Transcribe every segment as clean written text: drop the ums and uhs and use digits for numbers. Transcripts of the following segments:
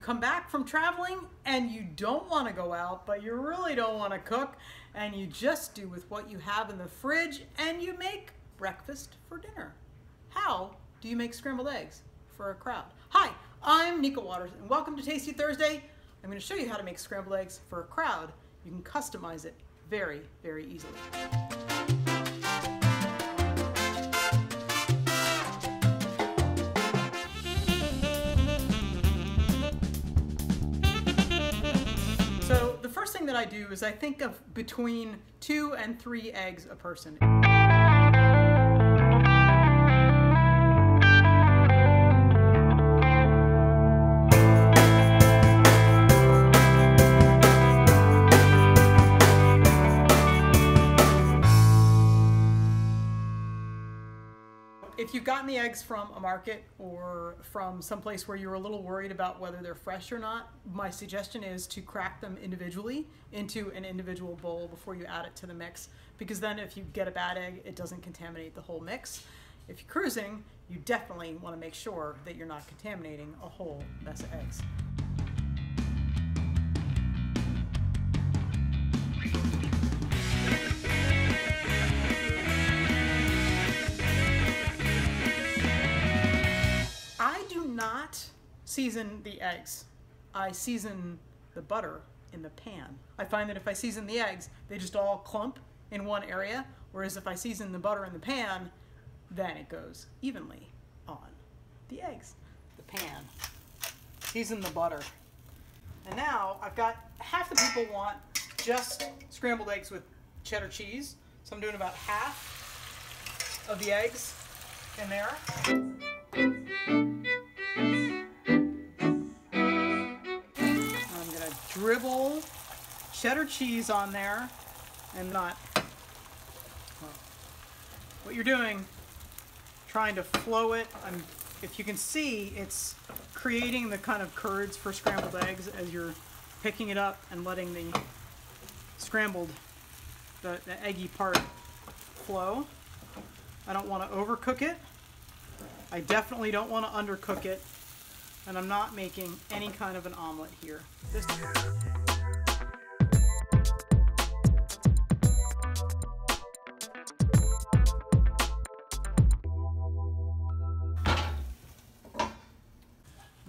Come back from traveling and you don't want to go out, but you really don't want to cook, and you just do with what you have in the fridge and you make breakfast for dinner. How do you make scrambled eggs for a crowd? Hi, I'm Nika Waters and welcome to Tasty Thursday. I'm going to show you how to make scrambled eggs for a crowd. You can customize it very, very easily. So the first thing that I do is I think of between 2 and 3 eggs a person. If you've gotten the eggs from a market or from someplace where you're a little worried about whether they're fresh or not, my suggestion is to crack them individually into an individual bowl before you add it to the mix, because then if you get a bad egg, it doesn't contaminate the whole mix. If you're cruising, you definitely want to make sure that you're not contaminating a whole mess of eggs. Not season the eggs. I season the butter in the pan. I find that if I season the eggs, they just all clump in one area, whereas if I season the butter in the pan, then it goes evenly on the eggs. The pan, season the butter. And now I've got half the people want just scrambled eggs with cheddar cheese, so I'm doing about half of the eggs in there. Dribble cheddar cheese on there, and not, well, what you're doing, trying to flow it. If you can see, it's creating the kind of curds for scrambled eggs as you're picking it up and letting the scrambled, the eggy part flow. I don't want to overcook it. I definitely don't want to undercook it. And I'm not making any kind of an omelet here.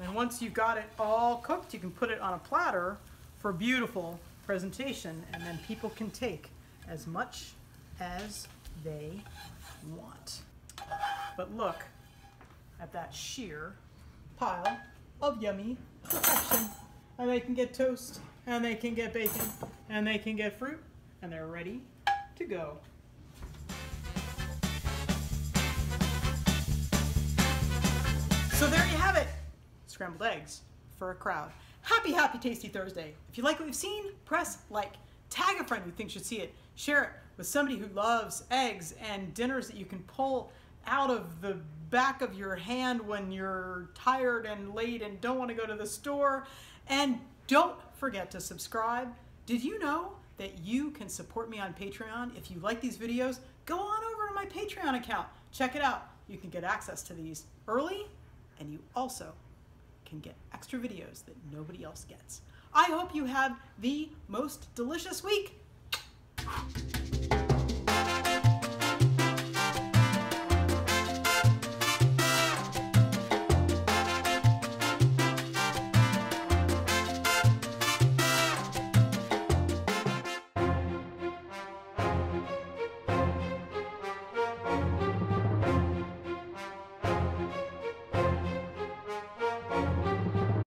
And once you've got it all cooked, you can put it on a platter for beautiful presentation, and then people can take as much as they want. But look at that sheer pile of yummy perfection. And they can get toast, and they can get bacon, and they can get fruit, and they're ready to go. So there you have it. Scrambled eggs for a crowd. Happy, happy, tasty Thursday. If you like what we've seen, press like. Tag a friend who thinks should see it. Share it with somebody who loves eggs and dinners that you can pull out of the back of your hand when you're tired and late and don't want to go to the store. And don't forget to subscribe. Did you know that you can support me on Patreon? If you like these videos, go on over to my Patreon account. Check it out. You can get access to these early, and you also can get extra videos that nobody else gets. I hope you have the most delicious week.